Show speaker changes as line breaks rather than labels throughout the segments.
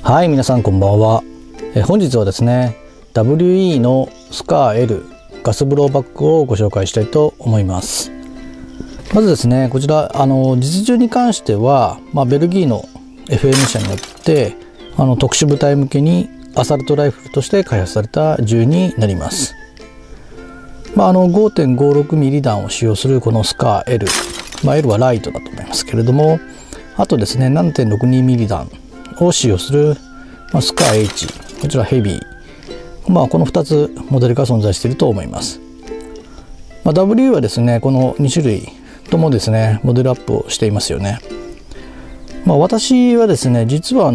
はい、皆さんこんばんは。本日はですね WE のスカー L ガスブローバッグをご紹介したいと思います。まずですね、こちら実銃に関しては、ベルギーの FM 社によって特殊部隊向けにアサルトライフルとして開発された銃になります。5.56 ミリ弾を使用するこのスカー L、L はライトだと思いますけれども、あとですね 7.62 ミリ弾を使用するスカー H、 こちらヘビー、この2つモデルが存在していると思います。W はですねこの2種類ともですねモデルアップをしていますよね。私はですね実は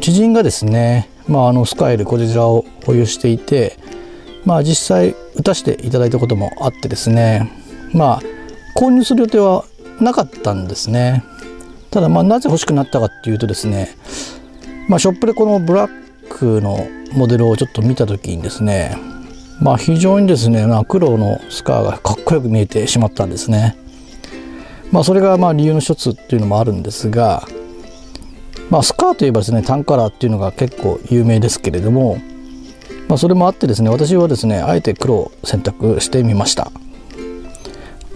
知人がですねスカー L こちらを保有していて、実際撃たせていただいたこともあってですね購入する予定はなかったんですね。ただなぜ欲しくなったかっていうとですね、ショップでこのブラックのモデルをちょっと見た時にですね非常にですね黒のスカーがかっこよく見えてしまったんですね。それが理由の一つっていうのもあるんですが、スカーといえばですねタンカラーっていうのが結構有名ですけれども、それもあってですね私はですねあえて黒を選択してみました。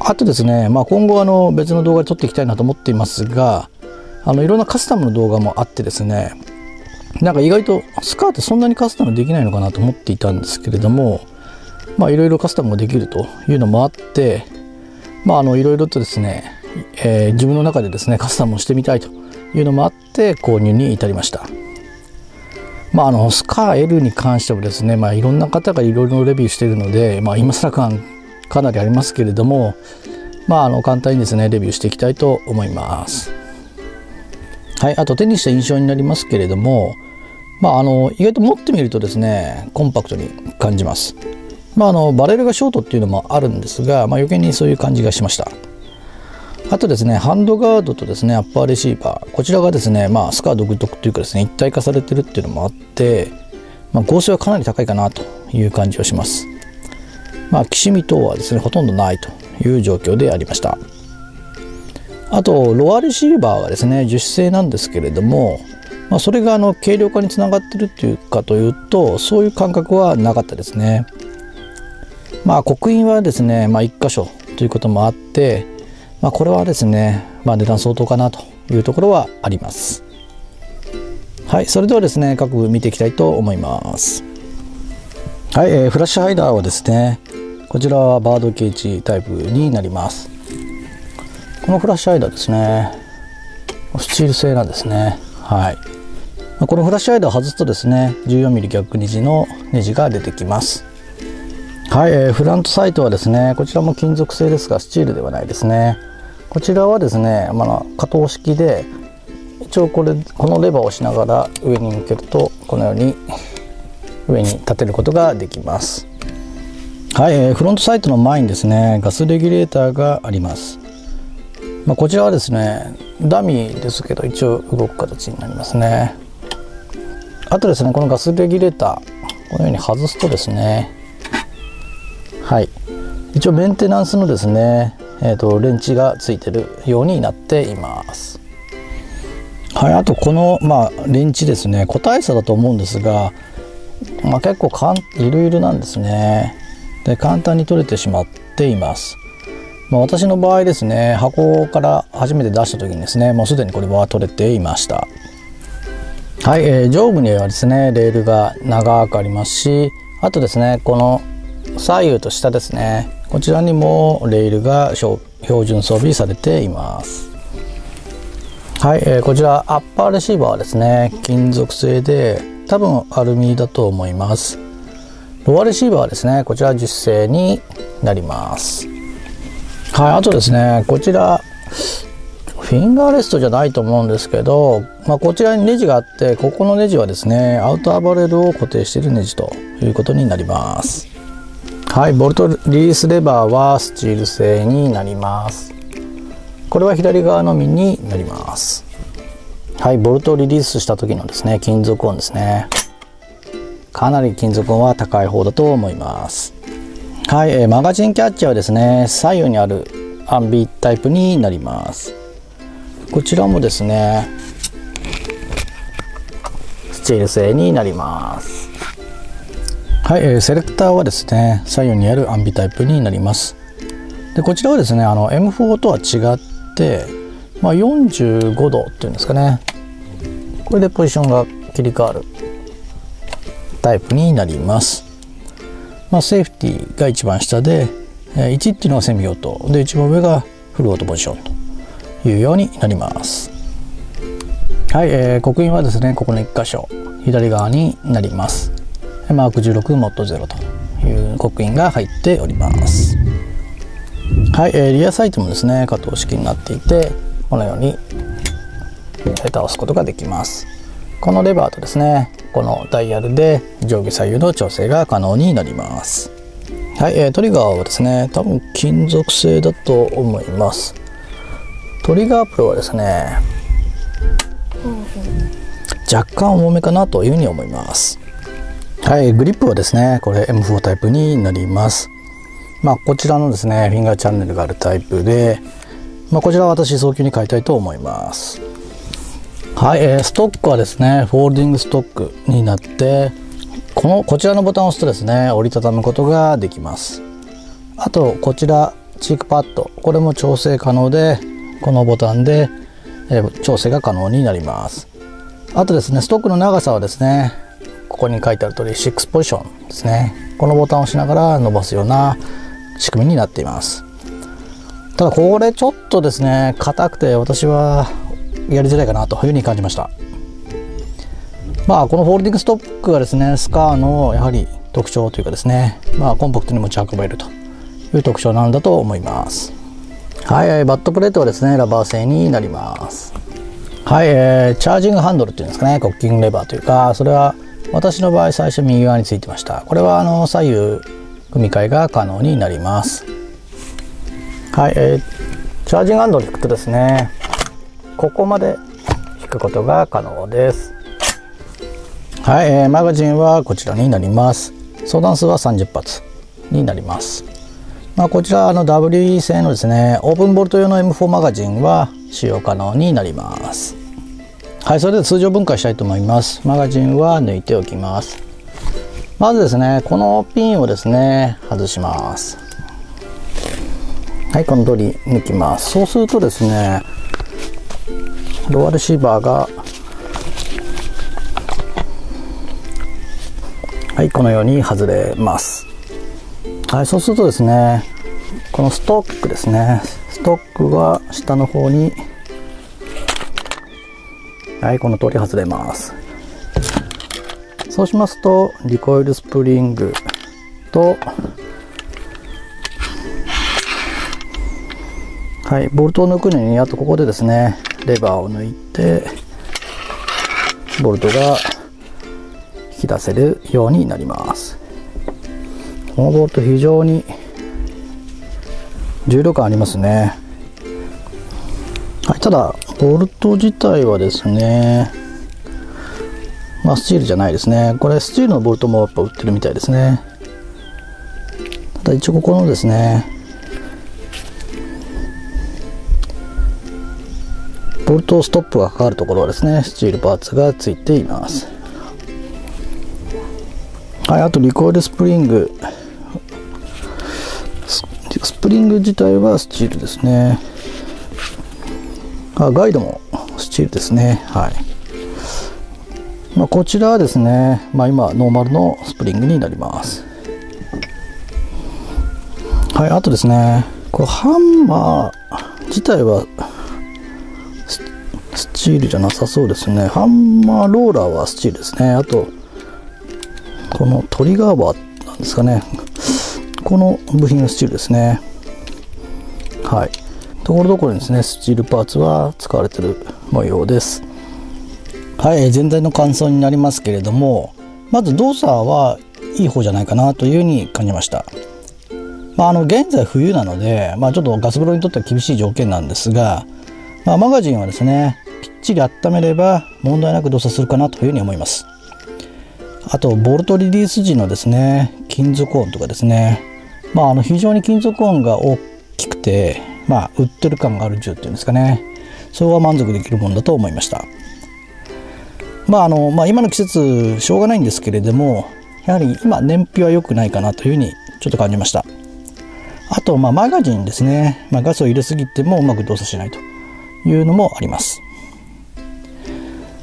あとですね、今後別の動画で撮っていきたいなと思っていますが、いろんなカスタムの動画もあってですね、意外とスカーってそんなにカスタムできないのかなと思っていたんですけれども、いろいろカスタムができるというのもあって、いろいろとですね、自分の中でですねカスタムをしてみたいというのもあって購入に至りました。スカー L に関してはですね、いろんな方がいろいろレビューしているので、今更感かなりありますけれども、簡単にですねレビューしていきたいと思います。はい、あと手にした印象になりますけれども、意外と持ってみるとですねコンパクトに感じます。バレルがショートっていうのもあるんですが、余計にそういう感じがしました。あとですねハンドガードとですねアッパーレシーバー、こちらがですねスカー独特というかですね一体化されてるっていうのもあって、剛性はかなり高いかなという感じがします。きしみ等はですねほとんどないという状況でありました。あとロアレシーバーはですね樹脂製なんですけれども、それが軽量化につながってるっていうかというとそういう感覚はなかったですね。刻印はですね1箇所ということもあって、これはですね値段相当かなというところはあります。はい、それではですね各部見ていきたいと思います。はい、フラッシュハイダーはですねこちらはバードケージタイプになります。このフラッシュハイダーですねスチール製なんですね。はい、このフラッシュハイダーを外すとですね 14mm 逆ネジのネジが出てきます。はい、フラントサイトはですねこちらも金属製ですがスチールではないですね。こちらはですね可動式で一応このレバーを押しながら上に向けるとこのように上に立てることができます。はい、フロントサイトの前にですねガスレギュレーターがあります。こちらはですねダミーですけど一応動く形になりますね。あとですねこのガスレギュレーターこのように外すとですね、はい、一応メンテナンスのですね、レンチがついてるようになっています。はい、あとこのレンチですね個体差だと思うんですが、結構いろいろなんですね。で簡単に取れてしまっています。私の場合ですね箱から初めて出した時にですねもうすでにこれは取れていました。はい、上部にはですねレールが長くありますし、あとですねこの左右と下ですねこちらにもレールが標準装備されています。はい、こちらアッパーレシーバーはですね金属製で多分アルミだと思います。ロアレシーバーはですねこちら樹脂製になります。はい、あとですねこちらフィンガーレストじゃないと思うんですけど、こちらにネジがあって、ここのネジはですねアウターバレルを固定しているネジということになります。はい、ボルトリリースレバーはスチール製になります。これは左側のみになります。はい、ボルトをリリースした時のですね金属音ですね、かなり金属音は高い方だと思います。はい、マガジンキャッチはですね左右にあるアンビタイプになります。こちらもですねスチール製になります。はい、セレクターはですね、左右にあるアンビタイプになります。でこちらはですね、M4 とは違って、45度っていうんですかね、これでポジションが切り替わるタイプになります。セーフティーが一番下で、1っていうのはセミオートで、一番上がフルオートポジションというようになります。はい、刻印はですね、ここの1箇所左側になります。マーク16モッド0という刻印が入っております。はい、リアサイトもですね、可動式になっていて、このように倒すことができます。このレバーとですね、このダイヤルで上下左右の調整が可能になります。はい、トリガーはですね、多分金属製だと思います。トリガープロはですね、若干重めかなというふうに思います。はい、グリップはですね、これ M4 タイプになります。こちらのですね、フィンガーチャンネルがあるタイプで、こちらは私早急に買いたいと思います。はい、ストックはですね、フォールディングストックになって、こちらのボタンを押すとですね、折りたたむことができます。あとこちらチークパッド、これも調整可能で、このボタンで調整が可能になります。あとですね、ストックの長さはですね、ここに書いてある通り6ポジションですね、このボタンを押しながら伸ばすような仕組みになっています。ただこれちょっとですね、硬くて私はやりづらいかなというふうに感じました。このフォールディングストックがですね、スカーのやはり特徴というかですね、コンパクトに持ち運べるという特徴なんだと思います。はい、バットプレートはですね、ラバー製になります。はい、チャージングハンドルっていうんですかね、コッキングレバーというか、それは私の場合最初右側についてました。これは左右組み替えが可能になります。はい、チャージングハンドルを引くとですね、ここまで引くことが可能です。はい、マガジンはこちらになります。装弾数は30発になります。こちらWE 製のですね、オープンボルト用の M4 マガジンは使用可能になります。はい、それでは通常分解したいと思います。マガジンは抜いておきます。まずですね、このピンをですね、外します。はい、この通り抜きます。そうするとですね、ロアレシーバーがはい、このように外れます。はい、そうするとですね、このストックですね、ストックが下の方に、はい、この通り外れます。そうしますとリコイルスプリングと、はい、ボルトを抜くのに、あとここでですね、レバーを抜いてボルトが引き出せるようになります。このボルト非常に重量感ありますね。はい、ただボルト自体はですね、スチールじゃないですね。これスチールのボルトもやっぱ売ってるみたいですね。ただ一応ここのですね、ボルトストップがかかるところはですね、スチールパーツがついています。はい、あとリコイルスプリング、スプリング自体はスチールですね。ガイドもスチールですね。はい、こちらはですね、今ノーマルのスプリングになります。はい、あとですね、これハンマー自体はスチールじゃなさそうですね。ハンマーローラーはスチールですね。あとこのトリガーバーなんですかね、この部品はスチールですね。はい、ところどころにですね、スチールパーツは使われている模様です。はい、全体の感想になりますけれども、まず動作はいい方じゃないかなというふうに感じました。現在冬なので、ちょっとガス風呂にとっては厳しい条件なんですが、マガジンはですね、きっちり温めれば問題なく動作するかなというふうに思います。あとボルトリリース時のですね、金属音とかですね、非常に金属音が大きくて、売ってる感がある銃っていうんですかね、それは満足できるものだと思いました。今の季節しょうがないんですけれども、やはり今燃費は良くないかなというふうにちょっと感じました。あとマガジンですね、ガスを入れすぎてもうまく動作しないというのもあります。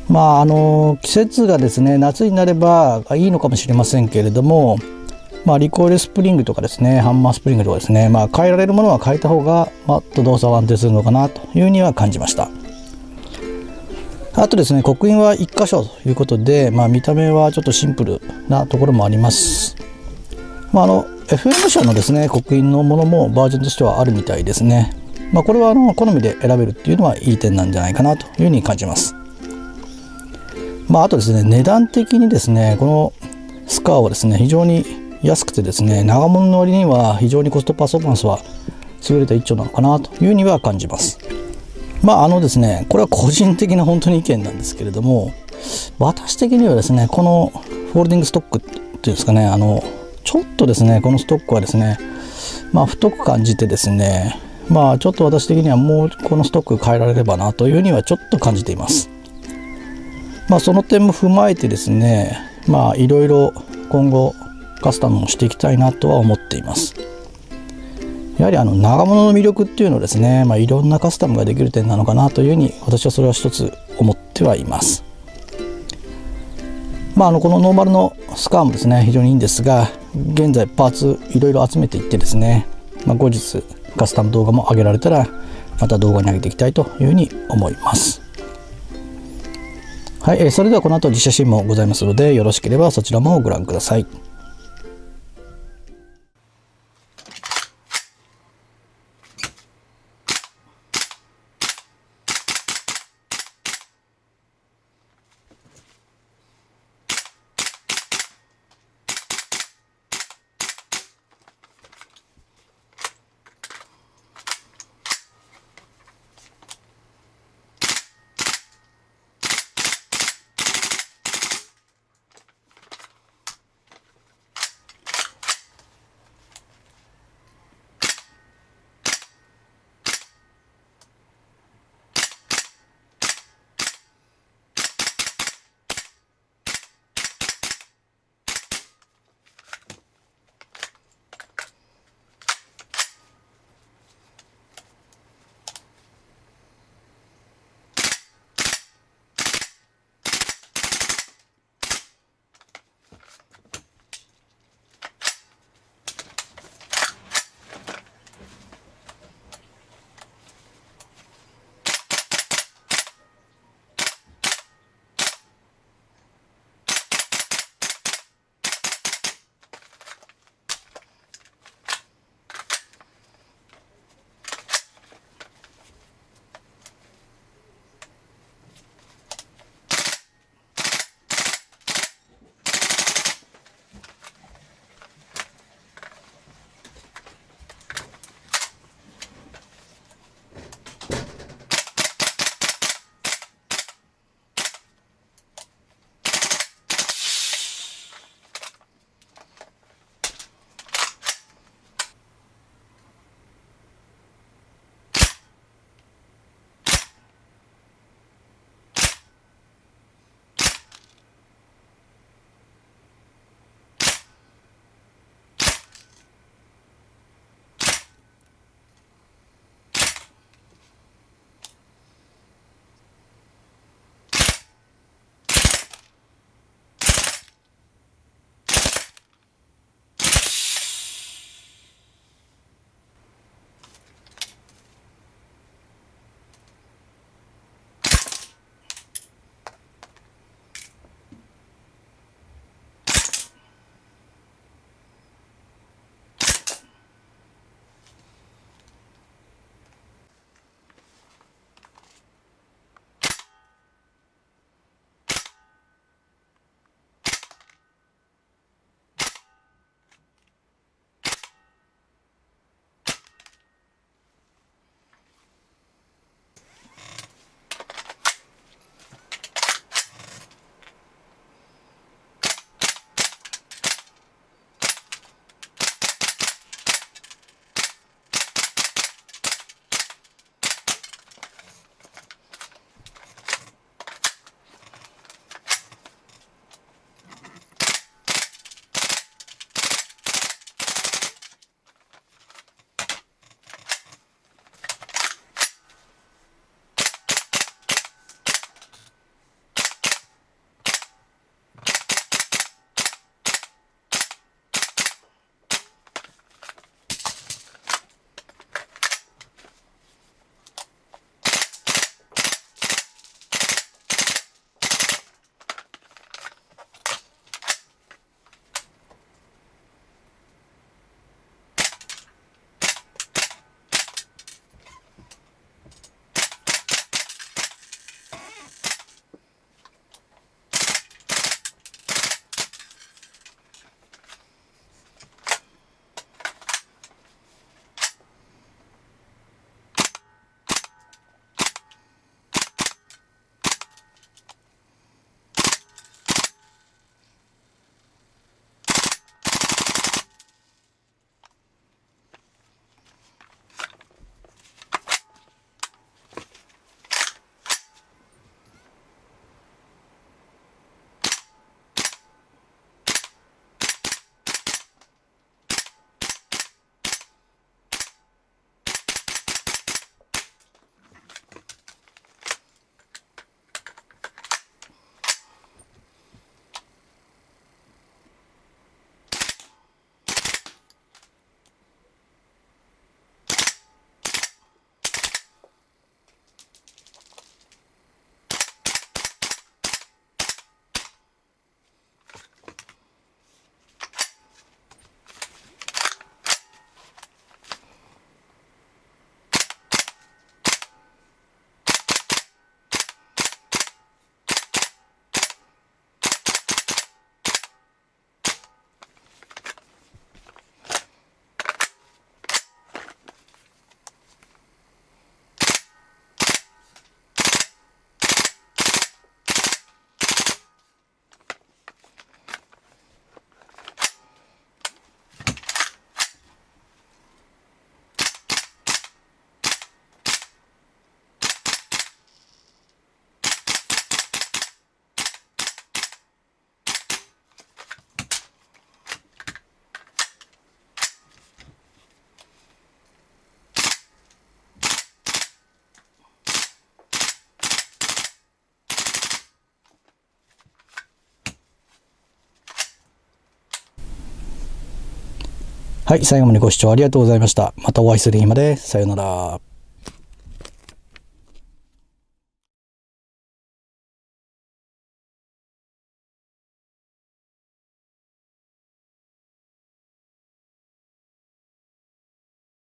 季節がですね夏になればいいのかもしれませんけれども、リコイルスプリングとかですね、ハンマースプリングとかですね、変えられるものは変えた方がもっと動作は安定するのかなというふうには感じました。あとですね、刻印は1箇所ということで、見た目はちょっとシンプルなところもあります。FM 社のですね刻印のものもバージョンとしてはあるみたいですね。これは好みで選べるっていうのはいい点なんじゃないかなというふうに感じます。あとですね、値段的にですね、このスカーはですね非常に安くてですね、長物の割には非常にコストパフォーマンスは優れた一丁なのかなというふうには感じます。ですね、これは個人的な本当に意見なんですけれども、私的にはですね、このフォールディングストックっていうんですかね、ちょっとですね、このストックはですね、太く感じてですね、ちょっと私的にはもうこのストック変えられればなというふうにはちょっと感じています。その点も踏まえてですね、いろいろ今後カスタムをしていきたいなとは思っています。やはり長物の魅力っていうのをですね、いろんなカスタムができる点なのかなというふうに私はそれは一つ思ってはいます。このノーマルのスカーもですね非常にいいんですが、現在パーツいろいろ集めていってですね、後日カスタム動画も上げられたらまた動画に上げていきたいというふうに思います。はい、それではこの後実写シーンもございますので、よろしければそちらもご覧ください。はい、最後までご視聴ありがとうございました。またお会いする日まで。さようなら。